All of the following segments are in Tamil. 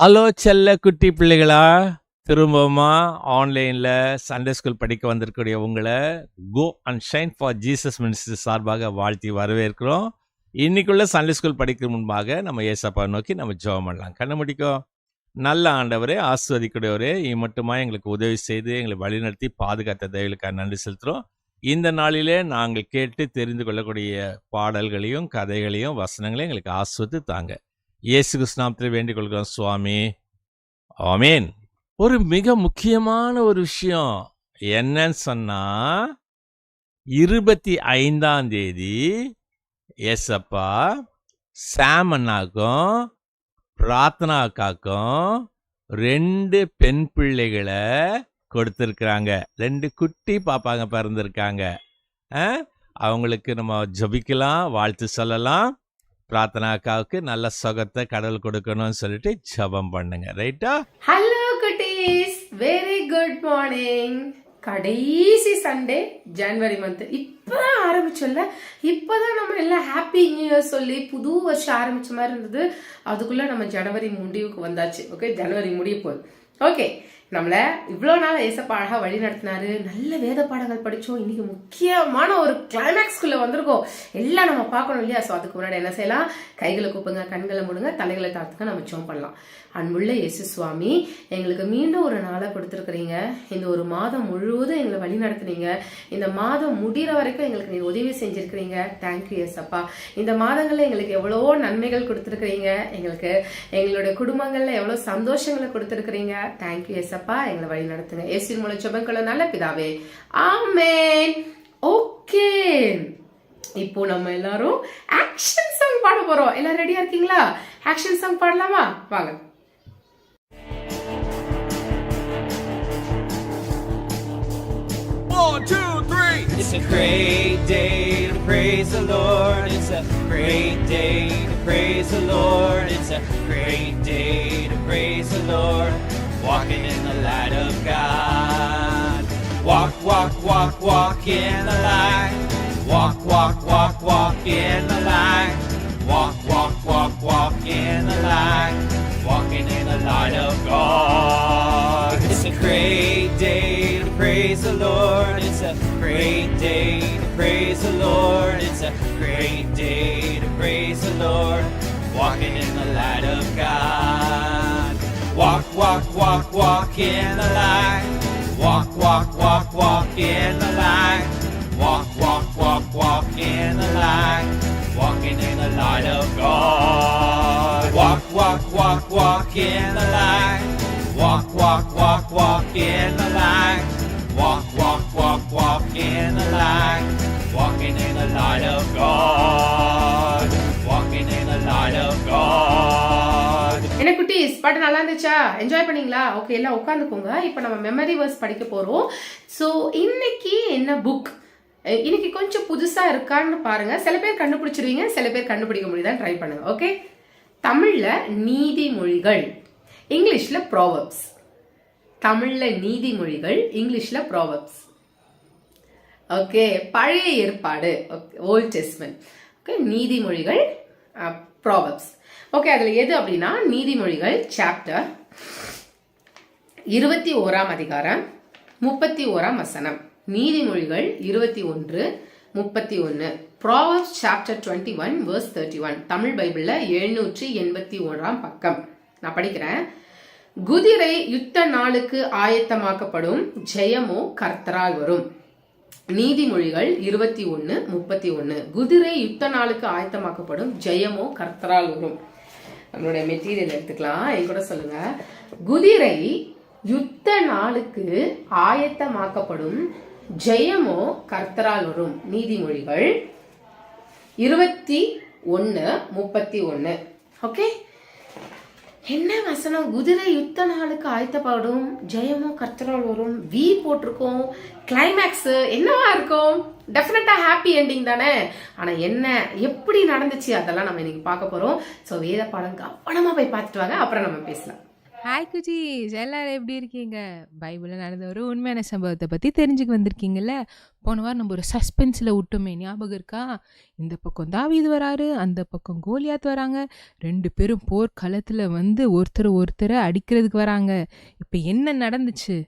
ஹலோ செல்ல குட்டி பிள்ளைகளா, திரும்பவுமா ஆன்லைன்ல சண்டே ஸ்கூல் படிக்க வந்திருக்கக்கூடிய உங்களை go and shine for Jesus ministry சார்பாக வாழ்த்தி வரவேற்கிறோம். இன்னைக்குள்ள சண்டே ஸ்கூல் படிக்க முன்பாக நம்ம ஏசப்பா நோக்கி நம்ம ஜெபம் பண்ணலாம். கண்ணு முடிக்கும். நல்ல ஆண்டவரே, ஆஸ்வதிக்கூடியவரே, மட்டுமா எங்களுக்கு உதவி செய்து எங்களை வழிநடத்தி பாதுகாத்த தயவுக்காக நன்றி செலுத்துகிறோம். இந்த நாளிலே நாங்கள் கேட்டு தெரிந்து கொள்ளக்கூடிய பாடல்களையும் கதைகளையும் வசனங்களையும் எங்களுக்கு ஆஸ்வதி தாங்க. இயேசு கிறிஸ்து நாமத்தில் வேண்டிக் கொள்கிறோம் சுவாமி, ஆமீன். ஒரு மிக முக்கியமான ஒரு விஷயம் என்னன்னு சொன்னா, 25ஆம் தேதி ஏசப்பா சாம் அண்ணாக்கும் பிரார்த்தனா அக்காக்கும் 2 பெண் பிள்ளைகளை கொடுத்துருக்குறாங்க. 2 குட்டி பாப்பாங்க பிறந்திருக்காங்க. அவங்களுக்கு நம்ம ஜபிக்கலாம், வாழ்த்து சொல்லலாம். பிரார்த்தனா அக்காவுக்கு நல்ல சுகத்தை கடவுள் கொடுக்கணும்னு சொல்லிட்டு ஜபம் பண்ணுங்க. ரைட்டா? ஹலோ குட்டீஸ், வெரி குட் மார்னிங். கடைசி சண்டே ஜனவரி மந்த் இப்பதான் ஆரம்பிச்சோம்ல. இப்பதான் நம்ம எல்லாம் ஹாப்பி நியூ இயர் சொல்லி புது வருஷம் ஆரம்பிச்ச மாதிரி இருந்தது. அதுக்குள்ள நம்ம ஜனவரி முடிவுக்கு வந்தாச்சு. ஓகே, ஜனவரி முடிய போகுது. ஓகே, நம்மள இவ்வளோ நாள் ஏசப்பா அழகா வழி நடத்தினாரு. நல்ல வேத பாடங்கள் படித்தோம். இன்னைக்கு முக்கியமான ஒரு கிளைமேக்ஸ்குள்ள வந்திருக்கோம். எல்லாம் நம்ம பார்க்கணும் இல்லையா? ஸோ அதுக்கு முன்னாடி என்ன செய்யலாம்? கைகளை கூப்புங்க, கண்களை மூடுங்க, தலைகளை தாத்துங்க, நம்ம ஜெபம் பண்ணலாம். அன்புள்ள இயேசு சுவாமி, எங்களுக்கு மீண்டும் ஒரு நாளை கொடுத்துருக்குறீங்க. இந்த ஒரு மாதம் முழுவதும் எங்களை வழி நடத்துனீங்க. இந்த மாதம் முடிகிற வரைக்கும் எங்களுக்கு நீ உதவி செஞ்சிருக்கிறீங்க. தேங்க்யூ ஏசப்பா. இந்த மாதங்களில் எங்களுக்கு எவ்வளோ நன்மைகள் கொடுத்துருக்குறீங்க. எங்களுக்கு எங்களுடைய குடும்பங்களில் எவ்வளோ சந்தோஷங்களை கொடுத்துருக்குறீங்க. தேங்க்யூ ஏசப்பா. எங்களை வழி நடத்துங்க. இயேசுவின் மூலம் ஜெபங்களை நல்ல பிதாவே, ஆமென். ஓகே, இப்போ நம்ம எல்லாரும் ஆக்ஷன் சாங் பாட போறோம். எல்லாரும் ரெடியா இருக்கீங்களா? ஆக்ஷன் சாங் பாடலாமா? வாங்க. One, two, three. It's a great day to praise the Lord. It's a great day to praise the Lord. It's a great day to praise the Lord. Walking in the light of God. Walk, walk, walk, walk in the light. Walk, walk, walk, walk in the light. Walk, walk, walk, walk in the light. Walking in the light of God. It's a great day to praise the Lord. It's a great day to praise the Lord. It's a great day to praise the Lord. Walking in the light of God. Walk, walk, walk, walk in the light. Walk, walk, walk, walk in the light. Walk, walk, walk, walk in the light. Walking in the light of God. Walk, walk, walk, walk in the light. Walk, walk, walk, walk in the light. Walk, walk, walk, walk in the light. Walking in the light of God. Walking in the light of God. என்ன குட்டீஸ், பாட்டு நல்லா இருந்துச்சா? என்ஜாய் பண்ணீங்களா? ஓகே, எல்லாம் உட்காந்துக்கோங்க. இப்போ நம்ம மெமரி வேர்ஸ் படிக்க போறோம். ஸோ இன்னைக்கு என்ன புக்? இன்னைக்கு கொஞ்சம் புதுசா இருக்கான்னு பாருங்க. சில பேர் கண்டுபிடிச்சிருவீங்க, சில பேர் கண்டுபிடிக்க முடியுதான்னு ட்ரை பண்ணுங்க. ஓகே, தமிழ்ல நீதிமொழிகள், இங்கிலீஷ்ல ப்ராவர்ப்ஸ். தமிழ்ல நீதிமொழிகள், இங்கிலீஷ்ல ப்ராவர்ப்ஸ். ஓகே, பழைய ஏற்பாடு, ஓல்ட் டெஸ்ட்மென்ட். ஓகே, நீதிமொழிகள், ப்ராவர்ப்ஸ். ஓகே, அதுல எது அப்படின்னா நீதிமொழிகள் சாப்டர் 21ஆம் அதிகாரம் 31ஆம் வசனம். நீதிமொழிகள் 21:31. Proverbs chapter 21 verse 31. தமிழ் பைபிள்ல 781ஆம் பக்கம். நான் படிக்கிறேன். குதிரை யுத்த நாளுக்கு ஆயத்தமாக்கப்படும், ஜெயமோ கர்த்தரால் வரும். நீதிமொழிகள் 21:31. குதிரை யுத்த நாளுக்கு ஆயத்தமாக்கப்படும், ஜெயமோ கர்த்தரால் வரும். நம்மளுடைய மெட்டீரியல் எடுத்துக்கலாம். என் கூட சொல்லுங்க. குதிரை யுத்த நாளுக்கு ஆயத்தமாக்கப்படும், ஜெயமோ கர்த்தரால் வரும். நீதிமொழிகள் 21:31. ஓகே, என்ன வசனம்? குதிரை யுத்த நாளுக்கு ஆயத்தப்படும், ஜெயமோ கர்த்தரால் வரும். வி போட்டிருக்கோம். கிளைமேக்ஸ் என்னவா இருக்கும்? டெஃபினட்டா ஹாப்பி என்டிங் தானே. ஆனா என்ன, எப்படி நடந்துச்சு, அதெல்லாம் நம்ம இன்னைக்கு பார்க்க போறோம். ஸோ வேத பாடம் கவனமா போய் பார்த்துட்டு வாங்க, அப்புறம் நம்ம பேசலாம். ஹாய் குட்டீஸ், எல்லாரும் எப்படி இருக்கீங்க? பைபிளில் நடந்த ஒரு உண்மையான சம்பவத்தை பற்றி தெரிஞ்சுக்க வந்திருக்கீங்கல்ல. போன வாரம் நம்ம ஒரு சஸ்பென்ஸில் விட்டோமே, ஞாபகம் இருக்கா? இந்த பக்கம் தாவீது வராரு, அந்த பக்கம் கோலியாத் வராங்க. 2 பேரும் போர்க்களத்தில் வந்து ஒருத்தரை அடிக்கிறதுக்கு வராங்க. இப்போ என்ன நடந்துச்சு?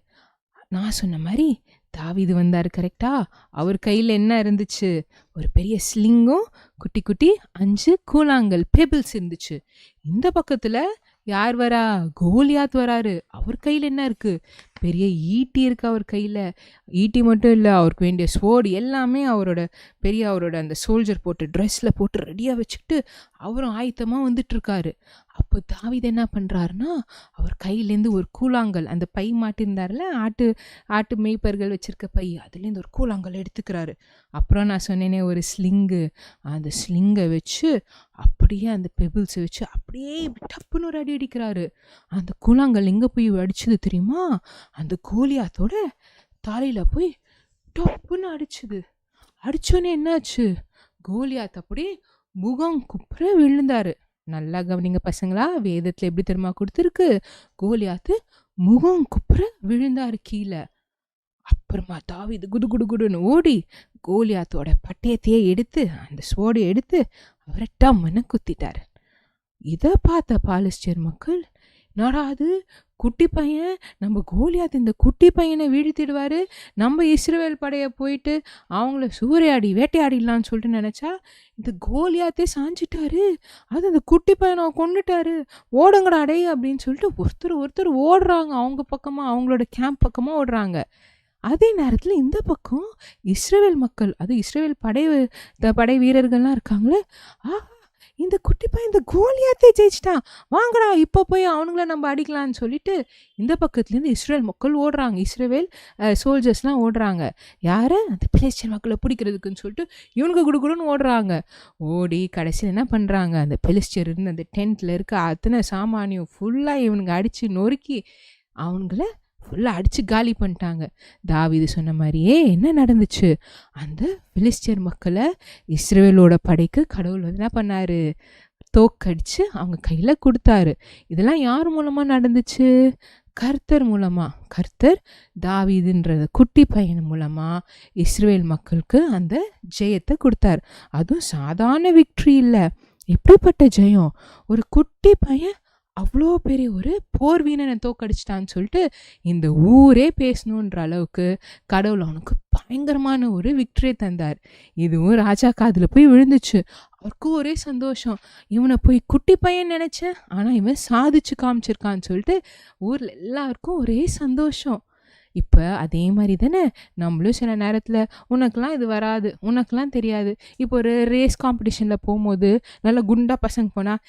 நான் சொன்ன மாதிரி தாவீது வந்தார், கரெக்டா? அவர் கையில் என்ன இருந்துச்சு? ஒரு பெரிய ஸ்லிங்கும் குட்டி குட்டி 5 கூழாங்கல் பெபிள்ஸ் இருந்துச்சு. இந்த பக்கத்தில் யார் வரா? கோலியாத் வராரு. அவர் கையில் என்ன இருக்கு? பெரிய ஈட்டி இருக்கு அவர் கையில். ஈட்டி மட்டும் இல்லை, அவருக்கு வேண்டிய ஸ்வோர்டு எல்லாமே அவரோட அந்த சோல்ஜர் போட்டு ட்ரெஸ்ஸில் போட்டு ரெடியாக வச்சுக்கிட்டு அவரும் ஆயத்தமாக வந்துட்டு இருக்காரு. அப்போ தாவீது என்ன பண்ணுறாருன்னா, அவர் கையிலேருந்து ஒரு கூழாங்கல், அந்த பை மாட்டிருந்தாருல, ஆட்டு மேய்ப்பர்கள் வச்சிருக்க பை, அதுலேருந்து ஒரு கூழாங்கல் எடுத்துக்கிறாரு. அப்புறம் நான் சொன்னேனே ஒரு ஸ்லிங்கு, அந்த ஸ்லிங்கை வச்சு அப்படியே அந்த பெபிள்ஸை வச்சு அப்படியே டப்புன்னு ஒரு அடி அடிக்கிறாரு. அந்த கூழாங்கல் எங்கே போய் அடிச்சது தெரியுமா? அந்த கோலியாத்தோட தலையில போய் டப்புன்னு அடிச்சுது. அடிச்சோன்னே என்னாச்சு? கோலியாத் அப்படியே முகம் குப்புற விழுந்தாரு. நல்லா கவனிங்க பசங்களா, வேதத்துல எப்படி தெரியுமா கொடுத்துருக்கு? கோலியாத்து முகம் குப்புற விழுந்தாரு கீழே. அப்புறமா தாவீது குடு குடு குடுன்னு ஓடி கோலியாத்தோட பட்டயத்தையே எடுத்து, அந்த சோடை எடுத்து அவரை டம்முன்னு குத்திட்டாரு. இதை பார்த்த பாலஸ்தீன மக்கள், என்னடா அது, குட்டி பையன், நம்ம கோலியாத் இந்த குட்டி பையனை வீழ்த்திடுவாரு, நம்ம இஸ்ரவேல் படைய போயிட்டு அவங்கள சூறையாடி வேட்டையாடிடலான்னு சொல்லிட்டு நினைச்சா இந்த கோலியாத்தே சாஞ்சிட்டாரு. அது அந்த குட்டி பையனை கொண்டுட்டாரு, ஓடுங்கடா டே அப்படின்னு சொல்லிட்டு ஒருத்தர் ஓடுறாங்க. அவங்க பக்கமா, அவங்களோட கேம்ப் பக்கமா ஓடுறாங்க. அதே நேரத்தில் இந்த பக்கம் இஸ்ரவேல் மக்கள், அது இஸ்ரவேல் படை வீரர்கள்லாம் இருக்காங்களே, இந்த குட்டி பையன் இந்த கோலியாத்தே ஜெயிச்சிட்டான், வாங்கடா இப்போ போய் அவனுங்கள நம்ம அடிக்கலான்னு சொல்லிட்டு இந்த பக்கத்துலேருந்து இஸ்ரேல் மக்கள் ஓடுறாங்க. இஸ்ரேல் சோல்ஜர்ஸ்லாம் ஓடுறாங்க. யாரை? அந்த பெலிஸ்தியர் மக்களை பிடிக்கிறதுக்குன்னு சொல்லிட்டு இவனுக்கு குடுக்குடுன்னு ஓடுறாங்க. ஓடி கடைசியில் என்ன பண்ணுறாங்க, அந்த பெலிஸ்தியர் இருந்து அந்த டென்ட்டில் இருக்க அத்தனை சாமானியம் ஃபுல்லாக இவனுங்க அடித்து நொறுக்கி அவங்கள ஃபுல்லாக அடித்து காலி பண்ணிட்டாங்க. தாவீது சொன்ன மாதிரியே என்ன நடந்துச்சு? அந்த பெலிஸ்தியர் மக்களை இஸ்ரவேலோட படைக்கு கடவுள் வந்து என்ன பண்ணாரு? தோக்கடிச்சு அவங்க கையில் கொடுத்தாரு. இதெல்லாம் யார் மூலமாக நடந்துச்சு? கர்த்தர் மூலமாக. கர்த்தர் தாவீதுன்ற குட்டி பையன் மூலமாக இஸ்ரவேல் மக்களுக்கு அந்த ஜெயத்தை கொடுத்தார். அதுவும் சாதாரண விக்ட்ரி இல்லை. எப்படிப்பட்ட ஜெயம்! ஒரு குட்டி பையன் அவ்வளோ பெரிய ஒரு போர் வீரனை தோக்கடிச்சிட்டான்னு சொல்லிட்டு இந்த ஊரே பேசணுன்ற அளவுக்கு கடவுள் அவனுக்கு பயங்கரமான ஒரு விக்டரியை தந்தார். இதுவும் ராஜா காதில் போய் விழுந்துச்சு. அவருக்கும் ஒரே சந்தோஷம். இவனை போய் குட்டி பையன் நினச்சேன், ஆனால் இவன் சாதிச்சு காமிச்சிருக்கான்னு சொல்லிட்டு ஊரில் எல்லாருக்கும் ஒரே சந்தோஷம். இப்போ அதே மாதிரி தானே நம்மளும் சில நேரத்தில் உனக்கெல்லாம் இது வராது, உனக்கெல்லாம் தெரியாது. இப்போ ஒரு ரேஸ் காம்படிஷனில் போகும்போது நல்லா குண்டா பசங்க போனால்,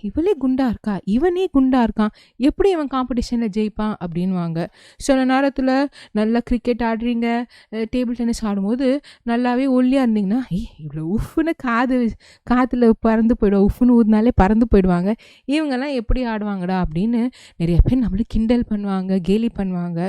இவளே குண்டா இருக்கா, இவனே குண்டா இருக்கான், எப்படி இவன் காம்படிஷனில் ஜெயிப்பான் அப்படின்வாங்க. சில நேரத்தில் நல்லா கிரிக்கெட் ஆடுறீங்க, டேபிள் டென்னிஸ் ஆடும்போது நல்லாவே ஒல்லியாக இருந்தீங்கன்னா, இவ்வளோ உஃப்னு காற்றுல பறந்து போயிடுவோம், உஃப்னு ஊதுனாலே பறந்து போயிடுவாங்க, இவங்கெல்லாம் எப்படி ஆடுவாங்கடா அப்படின்னு நிறைய பேர் நம்மளுக்கு கிண்டல் பண்ணுவாங்க, கேலி பண்ணுவாங்க.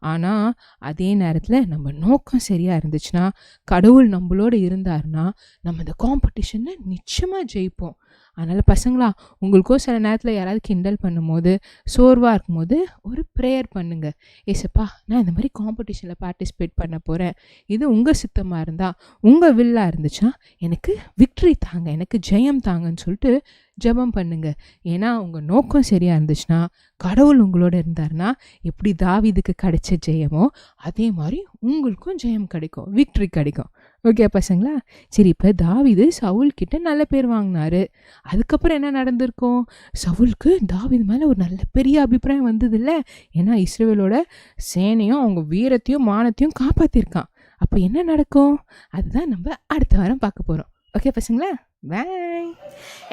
ஆனால் அதே நேரத்தில் நம்ம நோக்கம் சரியாக இருந்துச்சுன்னா, கடவுள் நம்மளோட இருந்தாருன்னா நம்ம இந்த காம்படிஷனில் நிச்சயமாக ஜெயிப்போம். அதனால் பசங்களா, உங்களுக்கும் சில நேரத்தில் யாராவது கிண்டல் பண்ணும்போது, சோர்வாக இருக்கும்போது ஒரு ப்ரேயர் பண்ணுங்கள். ஏசப்பா, நான் இந்த மாதிரி காம்படிஷனில் பார்ட்டிசிபேட் பண்ண போகிறேன், இது உங்கள் சித்தமாக இருந்தால், உங்கள் வில்லாக இருந்துச்சுன்னா எனக்கு விக்ட்ரி தாங்க, எனக்கு ஜெயம் தாங்கன்னு சொல்லிட்டு ஜெபம் பண்ணுங்க. ஏன்னா உங்கள் நோக்கம் சரியாக இருந்துச்சுன்னா, கடவுள் உங்களோட இருந்தாருன்னா, எப்படி தாவீதுக்கு கிடைச்ச ஜெயமோ அதே மாதிரி உங்களுக்கும் ஜெயம் கிடைக்கும், விக்ட்ரி கிடைக்கும். ஓகே பசங்களா? சரி, இப்போ தாவீது சவுல்கிட்ட நல்ல பேர் வாங்கினாரு. அதுக்கப்புறம் என்ன நடந்திருக்கும்? சவுலுக்கு தாவீது மேலே ஒரு நல்ல பெரிய அபிப்பிராயம் வந்தது இல்லை? ஏன்னா இஸ்ரவேலோட சேனையும் அவங்க வீரத்தையும் மானத்தையும் காப்பாற்றிருக்கான். அப்போ என்ன நடக்கும்? அதுதான் நம்ம அடுத்த வாரம் பார்க்க போகிறோம். ஓகே பசங்களா, பாய்.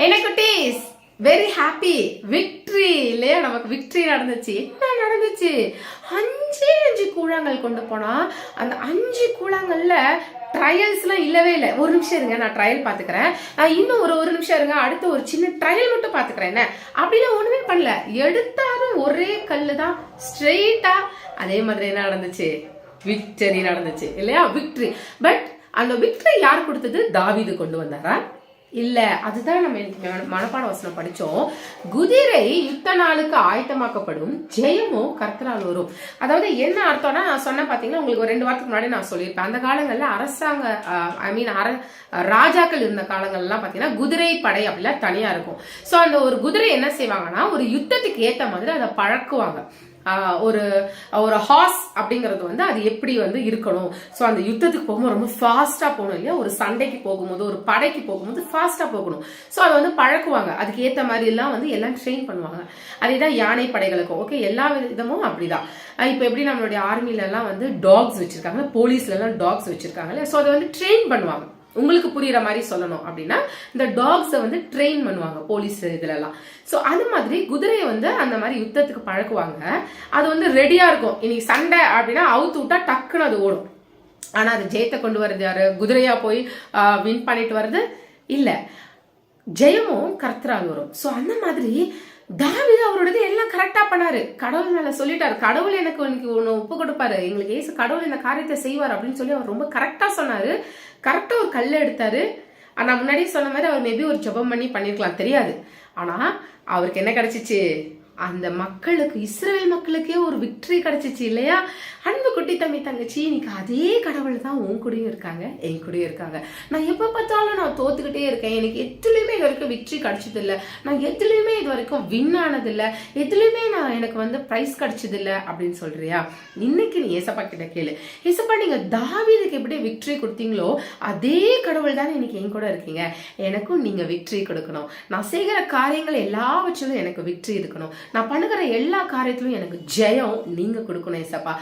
என்ன குட்டீஸ், வெரி ஹாப்பி, விக்ட்ரி இல்லையா? நமக்கு விக்ட்ரி நடந்துச்சு. என்ன நடந்துச்சு? 5 கூழாங்கல் கொண்டு போனா அந்த 5 கூழாங்கல்ல ட்ரையல்ஸ்லாம் இல்லவே இல்லை. ஒரு நிமிஷம் இருங்க, நான் ட்ரையல் பார்த்துக்கிறேன். இன்னும் ஒரு நிமிஷம் இருங்க, அடுத்து ஒரு சின்ன ட்ரையல் மட்டும் பார்த்துக்கிறேன். என்ன அப்படின்னு ஒண்ணுமே பண்ணல, எடுத்தாலும் ஒரே கல்லு தான் ஸ்ட்ரெயிட்டா. அதே மாதிரி என்ன நடந்துச்சு? விக்டரி நடந்துச்சு இல்லையா? விக்டரி. பட் அந்த விக்டரி யார் கொடுத்தது? தாவீது கொண்டு வந்தாரா? இல்ல. அதுதான் நம்ம மனப்பாட வசனம் படிச்சோம். குதிரை யுத்த நாளுக்கு ஆயத்தமாக்கப்படும், ஜெயமோ கர்த்தரால் வரும். அதாவது என்ன அர்த்தம்னா, நான் சொன்ன பாத்தீங்கன்னா உங்களுக்கு ஒரு 2 வாரத்துக்கு முன்னாடி நான் சொல்லியிருப்பேன். அந்த காலங்கள்ல அரசாங்க ராஜாக்கள் இருந்த காலங்கள்லாம் பாத்தீங்கன்னா குதிரை படை அப்படிலாம் தனியா இருக்கும். சோ அந்த ஒரு குதிரை என்ன செய்வாங்கன்னா, ஒரு யுத்தத்துக்கு ஏத்த மாதிரி அதை பழக்குவாங்க. ஒரு ஒரு ஹார்ஸ் அப்படிங்கிறது வந்து அது எப்படி வந்து இருக்கணும். ஸோ அந்த யுத்தத்துக்கு போகும்போது ரொம்ப ஃபாஸ்டா போகணும் இல்லையா, ஒரு சண்டைக்கு போகும்போது ஒரு படைக்கு போகும்போது ஃபாஸ்டா போகணும். ஸோ அதை வந்து பழக்குவாங்க, அதுக்கு ஏற்ற மாதிரி எல்லாம் வந்து எல்லாம் ட்ரெயின் பண்ணுவாங்க. அதேதான் யானை படைகளுக்கும். ஓகே, எல்லா விதமும் அப்படிதான். இப்போ எப்படி நம்மளுடைய ஆர்மில எல்லாம் வந்து டாக்ஸ் வச்சிருக்காங்க, போலீஸ்ல எல்லாம் டாக்ஸ் வச்சிருக்காங்க. ஸோ அதை வந்து ட்ரெயின் பண்ணுவாங்க. உங்களுக்கு புரியுற மாதிரி சொல்லணும் அப்படின்னா இந்த டாக்ஸை வந்து ட்ரெயின் பண்ணுவாங்க போலீஸ் இதுல எல்லாம். ஸோ அது மாதிரி குதிரையை வந்து அந்த மாதிரி யுத்தத்துக்கு பழக்குவாங்க. அது வந்து ரெடியா இருக்கும். இன்னைக்கு சண்டை அப்படின்னா அவுத்து விட்டா டக்குன்னு அது ஓடும். ஆனா அது ஜெயத்தை கொண்டு வர்றது யாரு? குதிரையா போய் வின் பண்ணிட்டு வர்றது இல்ல, ஜெயமும் கர்த்தரால் வரும். ஸோ அந்த மாதிரி தாவீது அவரோடது எல்லாம் கரெக்டா பண்ணாரு. கடவுள் மேல சொல்லிட்டாரு, கடவுள் எனக்கு ஒண்ணு ஒப்பு கொடுப்பாரு, எங்களுக்கு ஏசு கடவுள் இந்த காரியத்தை செய்வார் அப்படின்னு சொல்லி அவர் ரொம்ப கரெக்டா சொன்னாரு. கரெக்டா ஒரு கல்லை எடுத்தாரு. ஆனா முன்னாடியே சொன்ன மாதிரி அவர் மேபி ஒரு ஜெபம் பண்ணி பண்ணிருக்கலாம், தெரியாது. ஆனா அவருக்கு என்ன கிடைச்சிச்சு? அந்த மக்களுக்கு, இஸ்ரவேல் மக்களுக்கே ஒரு விக்டரி கிடைச்சிச்சு இல்லையா? அன்பு குட்டி தம்பி தங்கச்சி, இன்னைக்கு அதே கடவுள் தான் உன் கூடயும் இருக்காங்க, என் கூடயும் இருக்காங்க. நான் எப்ப பார்த்தாலும் நான் தோத்துக்கிட்டே இருக்கேன், எனக்கு எதுலையுமே இது வரைக்கும் விக்டரி கிடைச்சது இல்லை, நான் எதுலையுமே இது வரைக்கும் வின் ஆனது இல்லை, எதுலையுமே எனக்கு வந்து பிரைஸ் கிடைச்சது இல்லை அப்படின்னு சொல்றியா? இன்னைக்கு நீ ஏசப்பா கிட்ட கேளு. ஏசப்பா, நீங்க தாவீதுக்கு எப்படி விக்டரி கொடுத்தீங்களோ அதே கடவுள் தானே இன்னைக்கு என் கூட இருக்கீங்க, எனக்கும் நீங்க விக்டரி கொடுக்கணும். நான் செய்கிற காரியங்கள் எல்லாவற்றிலும் எனக்கு விக்டரி இருக்கணும். நான் பண்ணுகிற எல்லா காரியத்திலும் எனக்கு ஜெயம் நீங்க கொடுக்கணும் ஏசப்பா.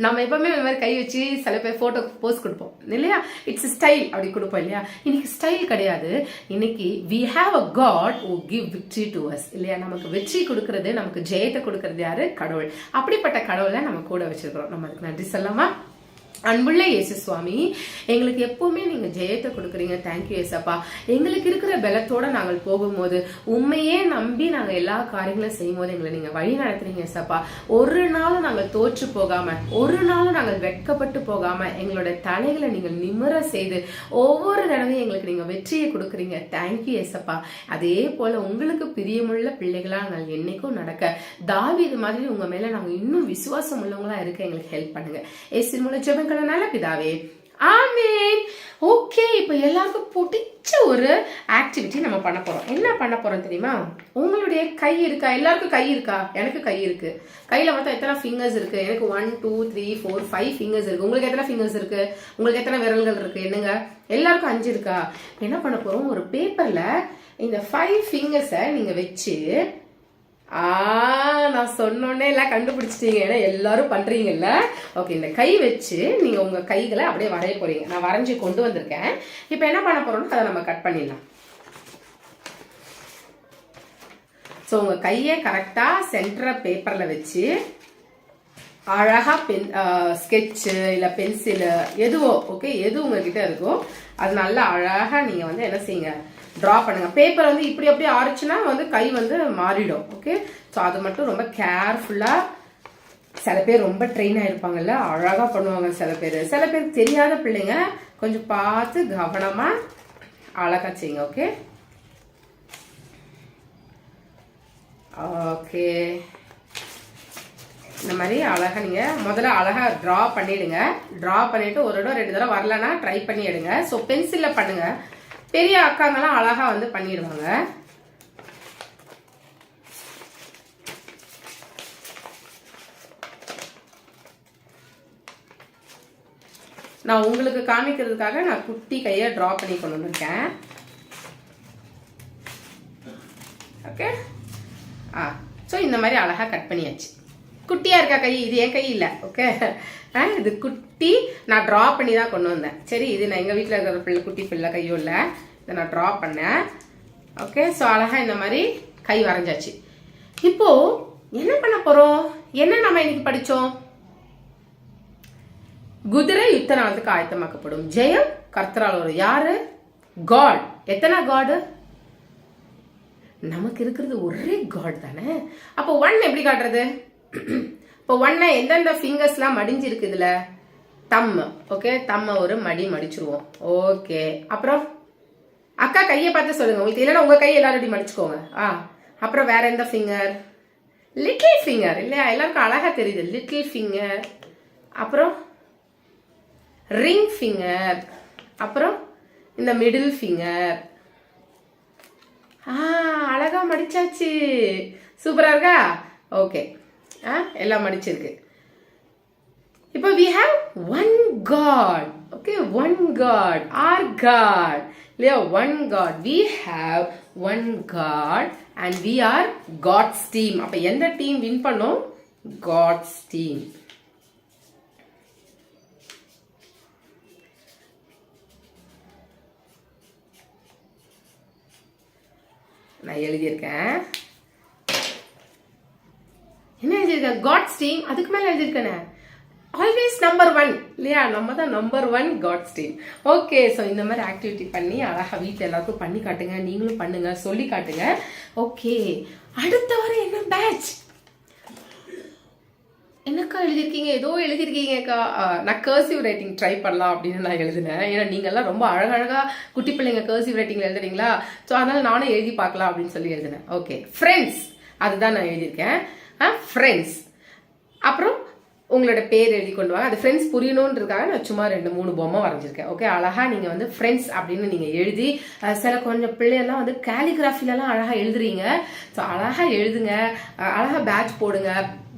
நம்ம எப்பவுமே இந்த மாதிரி கை வச்சு சில பேர் போட்டோ போஸ்ட் கொடுப்போம் இல்லையா, இட்ஸ் ஸ்டைல் அப்படி கொடுப்போம் இல்லையா. இன்னைக்கு ஸ்டைல் கிடையாது, இன்னைக்கு we have a God who give victory to us இல்லையா. நமக்கு வெற்றி கொடுக்கறது, நமக்கு ஜெயத்தை கொடுக்கறது யாரு? கடவுள். அப்படிப்பட்ட கடவுளை நம்ம கூட வச்சிருக்கிறோம். நம்ம அதுக்கு நன்றி சொல்லலாமா? அன்புள்ள இயேசு சுவாமி, எங்களுக்கு எப்பவுமே நீங்க ஜெயத்தை கொடுக்குறீங்க. தேங்க்யூ ஏசப்பா. எங்களுக்கு இருக்கிற பலத்தோட நாங்கள் போகும்போது, உண்மையே நம்பி நாங்க எல்லா காரியங்களும் செய்யும் போது எங்களை நீங்க வழி நடத்துறீங்க ஏசப்பா. ஒரு நாளும் நாங்கள் தோற்று போகாம, ஒரு நாளும் நாங்கள் வெட்கப்பட்டு போகாம, எங்களோட தலைகளை நீங்கள் நிமிர செய்து ஒவ்வொரு தடவையும் எங்களுக்கு நீங்க வெற்றியை கொடுக்குறீங்க. தேங்க்யூ ஏசப்பா. அதே போல உங்களுக்கு பிரியமுள்ள பிள்ளைகளா நாங்கள் என்னைக்கும் நடக்க, தாவீது மாதிரி உங்க மேல நாங்க இன்னும் விசுவாசம் உள்ளவங்களா இருக்க எங்களுக்கு ஹெல்ப் பண்ணுங்க. ஏசு மூலம் ஜெபம் நல்ல பிதாவே, ஆமென். ஓகே, இப்போ எல்லாருக்கும் பிடிச்ச ஒரு ஆக்டிவிட்டி நம்ம பண்ண போறோம். என்ன பண்ண போறோம் தெரியுமா? உங்களுடைய கை இருக்கா? எல்லாருக்கும் கை இருக்கா? எனக்கு கை இருக்கு. கையில மொத்தம் எத்தனை ஃபிங்கர்ஸ் இருக்கு? எனக்கு 1 2 3 4 5 ஃபிங்கர்ஸ் இருக்கு. உங்களுக்கு எத்தனை ஃபிங்கர்ஸ் இருக்கு? உங்களுக்கு எத்தனை விரல்கள் இருக்கு? என்னங்க, எல்லாருக்கும் 5 இருக்கா? என்ன பண்ண போறோம்? ஒரு பேப்பர்ல இந்த 5 ஃபிங்கர்ஸை நீங்க வச்சு, நான் சொன்னோன்னே எல்லாம் கண்டுபிடிச்சிட்டீங்க, ஏன்னா எல்லாரும் பண்றீங்கல்ல. ஓகே, இந்த கை வச்சு நீங்க உங்க கைகளை அப்படியே வரைய போறீங்க. நான் வரைஞ்சி கொண்டு வந்திருக்கேன். இப்போ என்ன பண்ண போறோம்னா அதை நம்ம கட் பண்ணிடலாம். ஸோ உங்க கையை கரெக்டா சென்டர் பேப்பர்ல வச்சு அழகா ஸ்கெட்சு இல்ல பென்சில் எதுவோ, ஓகே, எது உங்ககிட்ட இருக்கோ அது நல்லா அழகா நீங்க வந்து என்ன செய்யுங்க, டிரா பண்ணுங்க. பேப்பர் வந்து இப்படி அப்படியே ஆரிச்சுன்னா வந்து கை வந்து மாறிடும். ஓகே, ஸோ அது மட்டும் ரொம்ப கேர்ஃபுல்லா. சில பேர் ரொம்ப ட்ரெயின் ஆயிருப்பாங்கல்ல, அழகா பண்ணுவாங்க. சில பேர் தெரியாத பிள்ளைங்க கொஞ்சம் பார்த்து கவனமா அழகா செய்யுங்க. ஓகே ஓகே இந்த மாதிரி அழகா நீங்க முதல்ல அழகா டிரா பண்ணிடுங்க. டிரா பண்ணிட்டு ஒரு தடவை 2 தடவை வரலன்னா ட்ரை பண்ணி எடுங்க. ஸோ பென்சில்ல பண்ணுங்க. பெரிய அக்காங்கெல்லாம் அழகா வந்து பண்ணிடுவாங்க. நான் உங்களுக்கு காமிக்கிறதுக்காக நான் குட்டி கையை டிரா பண்ணி கொண்டு வந்திருக்கேன். ஓகே, ஸோ இந்த மாதிரி அழகா கட் பண்ணியாச்சு. குட்டியா இருக்கா கை? இது என் கை இல்லை. ஓகே, இது குட்டி, நான் டிரா பண்ணி தான் கொண்டு வந்தேன். சரி, இது நான் எங்கள் வீட்டில் இருக்கிற பிள்ளை, குட்டி பிள்ளை கையும் இல்லை, இதை நான் டிரா பண்ணேன். ஓகே, ஸோ அழகா இந்த மாதிரி கை வரைஞ்சாச்சு. இப்போ என்ன பண்ண போறோம்? என்ன நம்ம இன்னைக்கு படிச்சோம்? குதிரை யுத்த நாளுக்கு ஆயத்தமாக்கப்படும், ஜெயம் கர்த்தரால் வரும். யாரு? காட். எத்தனை காடு? நமக்கு இருக்கிறது ஒரே காட் தானே. அப்போ 1 எப்படி காட்டுறது? இப்போ 1 எந்தெந்த ஃபிங்கர்ஸ்லாம் மடிஞ்சு இருக்கு இதுல? தம். ஓகே, தம்ம ஒரு மடி மடிச்சிருவோம். ஓகே, அப்புறம் அக்கா கையை பார்த்து சொல்லுங்க, உங்களுக்கு இல்லைன்னா உங்க கையை எல்லாரும் மடிச்சுக்கோங்க. அப்புறம் வேற எந்த ஃபிங்கர்? லிட்டில் ஃபிங்கர் இல்லையா? எல்லாருக்கும் அழகா தெரியுது, லிட்டில் ஃபிங்கர். அப்புறம் ரிங் ஃபிங்கர். அப்புறம் இந்த மிடில் ஃபிங்கர். அழகா மடிச்சாச்சு, சூப்பரா இருக்கா? ஓகே, எல்லாம் மடிச்சிருக்கு. இப்போ we have one God. Okay, one God, our God. இல்லையா? one God. We have one God and we are God's team. அப்ப எந்த டீம் வின் பண்ணோம்? God's team. நான் எழுதியிருக்கேன். என்ன எழுதியிருக்கேன்? God's team. அதுக்கு மேல எழுதியிருக்கேன் ஆல்வேஸ் நம்பர் 1 இல்லையா? நம்ம தான் number 1 God's team. Okay, so இந்த மாதிரி ஆக்டிவிட்டி பண்ணி அழகா வீட்டில் எல்லாருக்கும் பண்ணி காட்டுங்க, நீங்களும் பண்ணுங்க, சொல்லி காட்டுங்க. ஓகே, அடுத்த வாரம் என்ன பேட்ச்? என்னக்கா எழுதியிருக்கீங்க? ஏதோ எழுதியிருக்கீங்கக்கா. நான் கர்சிவ் ரைட்டிங் ட்ரை பண்ணலாம் அப்படின்னு நான் எழுதினேன். ஏன்னா நீங்கள்லாம் ரொம்ப அழகழகா குட்டி பிள்ளைங்க கர்சிவ் ரைட்டிங்ல எழுதுறீங்களா, ஸோ அதனால நானும் எழுதி பார்க்கலாம் அப்படின்னு சொல்லி எழுதினேன். ஓகே, ஃப்ரெண்ட்ஸ் அதுதான் நான் எழுதியிருக்கேன். ஃப்ரெண்ட்ஸ். அப்புறம் உங்களோட பேர் எழுதி கொண்டு வாங்க. அது ஃப்ரெண்ட்ஸ் புரியணுன்றதுக்காக நான் சும்மா 2-3 பொம்மை வரைஞ்சிருக்கேன். ஓகே, அழகா நீங்க வந்து ஃப்ரெண்ட்ஸ் அப்படின்னு நீங்க எழுதி, சில கொஞ்சம் பிள்ளையெல்லாம் வந்து கேலிகிராஃபிலலாம் அழகா எழுதுறீங்க. ஸோ அழகா எழுதுங்க, அழகா பேட்ச் போடுங்க,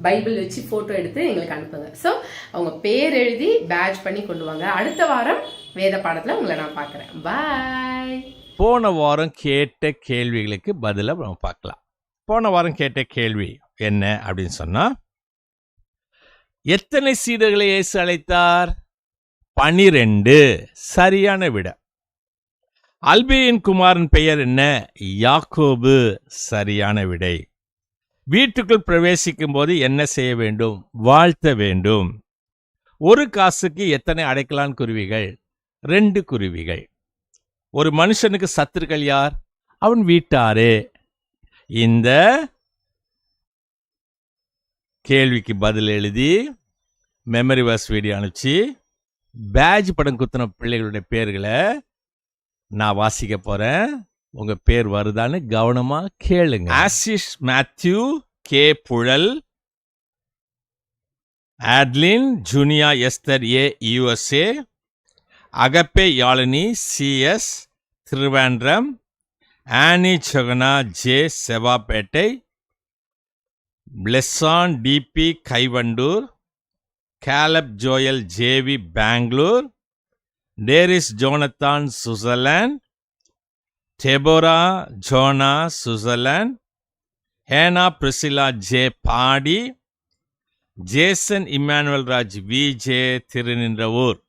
பைபிள் வச்சு போட்டோ எடுத்து எங்களுக்கு அனுப்புங்க. ஸோ அவங்க பேர் எழுதி பேட்ச் பண்ணி கொண்டு வாங்க. அடுத்த வாரம் வேத பாடத்துல உங்களை நான் பார்க்குறேன். பாய். போன வாரம் கேட்ட கேள்விகளுக்கு பதிலாக நம்ம பார்க்கலாம். போன வாரம் கேட்ட கேள்வி என்ன அப்படின்னு சொன்னா, எத்தனை சீடர்களை இயேசு அழைத்தார்? 12. சரியான விட. அல்பேயின் குமாரன் பெயர் என்ன? யாக்கோபு. சரியான விடை. வீட்டுக்குள் பிரவேசிக்கும் போது என்ன செய்ய வேண்டும்? வாழ்த்த வேண்டும். ஒரு காசுக்கு எத்தனை அடைக்கலான் குருவிகள்? 2 குருவிகள். ஒரு மனுஷனுக்கு சத்துருக்கள் யார்? அவன் வீட்டாரே. இந்த கேள்விக்கு பதில் எழுதி மெமரி வர்ஸ் வீடியோ அனுப்பிச்சு பேட்ச் படம் குத்தின பிள்ளைகளுடைய பேர்களை நான் வாசிக்க போறேன். உங்க பேர் வருதான்னு கவனமா கேளுங்க. Ashish Mathew K Puzhal, Adlin Junia Esther A USA, Agape Yazhini CS Thiruvendam, Annie Jegana J Sevvapet, Blesson TP Kaivandur, Caleb Joel JV Bangalore, Daris Jonathan Switzerland, Deborah Jonah Switzerland, Hena Priscilla J Padi, Jason Immanuel Raj VJ Thiruninravur,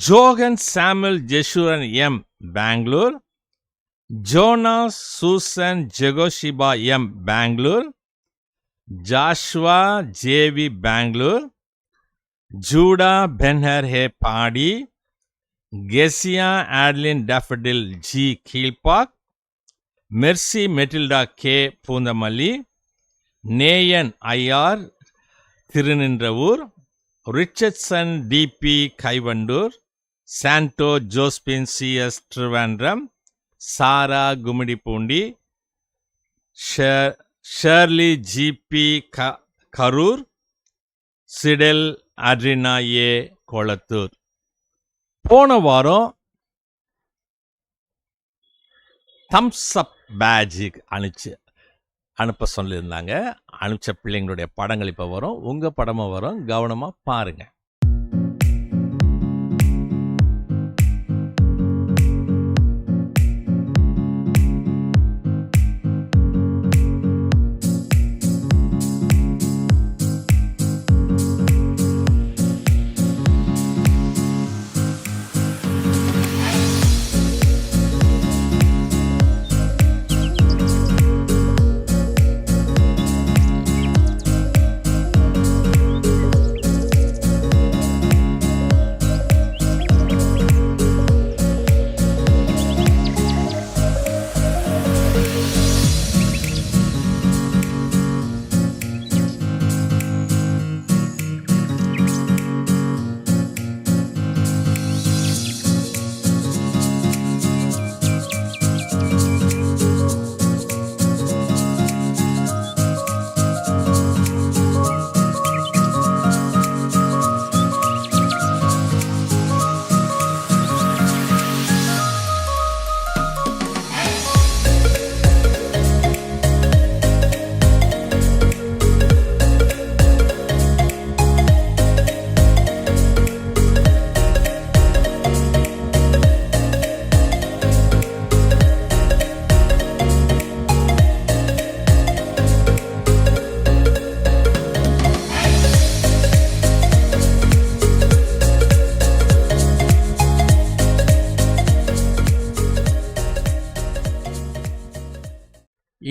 Johan Samuel Jeshurun M Bangalore, Jonas Susan Jehosheba M Bangalore, Joshua JV Bangalore, Judah Benhur H Padi, Keziah Adlin Daffodil G Kilpauk, Mercy Matilda K Poonamallee, நேயன் IR Thiruninravur, Richardson TP Kaivandur, Santo Josephine CS Thiruvendam, Sarah Gummidipoondi, Shirley GP Karur, Sidel Adrina A Kolathur. போன வாரம் தம்ஸ் அப் பேட்ஜ் அனுப்ப சொல்லியிருந்தாங்க. அனுப்பிச்ச பிள்ளைங்களுடைய படங்கள் இப்போ வரும், உங்க படமும் வரும், கவனமா பாருங்க.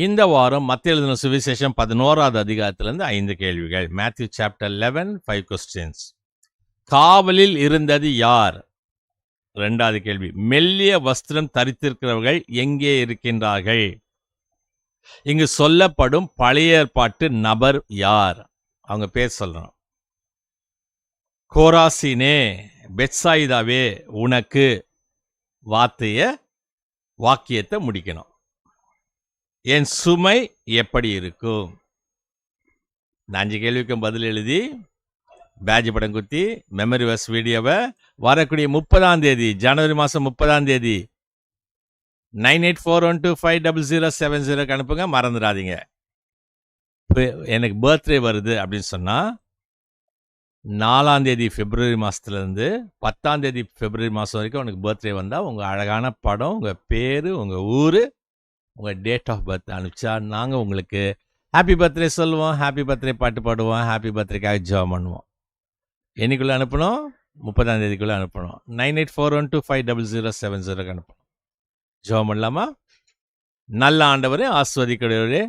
இந்த வாரம் மத்திய எழுதின சுவிசேஷம் 11வது அதிகாரத்திலிருந்து 5 கேள்விகள். Matthew chapter 11, 5 questions. காவலில் இருந்தது யார்? 2வது கேள்வி. மெல்லிய வஸ்திரம் தரித்திருக்கிறவர்கள் எங்கே இருக்கின்றார்கள்? இங்கு சொல்லப்படும் பழைய ஏற்பாட்டு நபர் யார்? அவங்க பேர் சொல்றோம். கோராசினே, பெத்சாயிதாவே, உனக்கு வாக்கியத்தை முடிக்கணும். என் சுமை எப்படி இருக்கும்? இந்த 5 கேள்விக்கும் பதில் எழுதி பேட்ஜ் படம் குத்தி மெமரி வர்ஸ் வீடியோவை வரக்கூடிய 30ஆம் தேதி, ஜனவரி மாதம் 30ஆம் தேதி 9841250070 அனுப்புங்க. மறந்துடாதீங்க. எனக்கு பர்த்டே வருது அப்படின்னு சொன்னால் 4ஆம் தேதி பிப்ரவரி மாதத்துலேருந்து 10ஆம் தேதி பிப்ரவரி மாதம் வரைக்கும் உனக்கு பர்த்டே வந்தால் உங்கள் அழகான படம், உங்கள் பேர், உங்கள் ஊர், உங்கள் டேட் ஆஃப் பர்த் அனுப்பிச்சா நாங்கள் உங்களுக்கு ஹாப்பி பர்த்டே சொல்லுவோம், ஹாப்பி பர்த்டே பாட்டு பாடுவோம், ஹாப்பி பர்த்டேக்காக ஜாப் பண்ணுவோம். என்னைக்குள்ளே அனுப்பணும்? 30ஆம் தேதிக்குள்ளே அனுப்பணும். 9841250070 அனுப்பணும். ஜாப் பண்ணலாமா? நல்ல ஆண்டவரே, ஆஸ்வதிக்கிறவரே,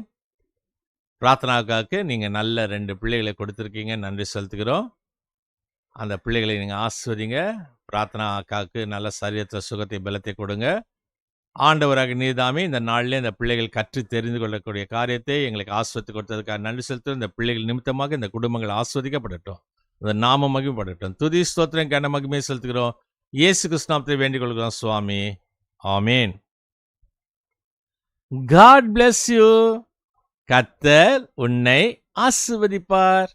பிரார்த்தனாவுக்காக நீங்கள் நல்ல 2 பிள்ளைகளை கொடுத்துருக்கீங்க, நன்றி செலுத்துகிறோம். அந்த பிள்ளைகளை நீங்கள் ஆஸ்வதிங்க. பிரார்த்தனாவுக்காக நல்ல சரீரத்தை, சுகத்தை, பலத்தை கொடுங்க. ஆண்டவராக நீதாமே இந்த நாளிலே இந்த பிள்ளைகள் கற்று தெரிந்து கொள்ளக்கூடிய காரியத்தை எங்களுக்கு ஆஸ்வதித்து கொடுத்ததுக்காக நன்றி செலுத்துகிறோம். இந்த பிள்ளைகள் நிமித்தமாக இந்த குடும்பங்கள் ஆஸ்வதிக்கப்படட்டும், இந்த நாம மகிமைப்படட்டும். துதி ஸ்தோத்திரம் கன மகிமையை செலுத்துகிறோம். இயேசு கிறிஸ்து நாமத்தை வேண்டிக் கொள்கிறோம் சுவாமி. ஆமேன். God bless you. கர்த்தர் உன்னை ஆசீர்வதிப்பார்.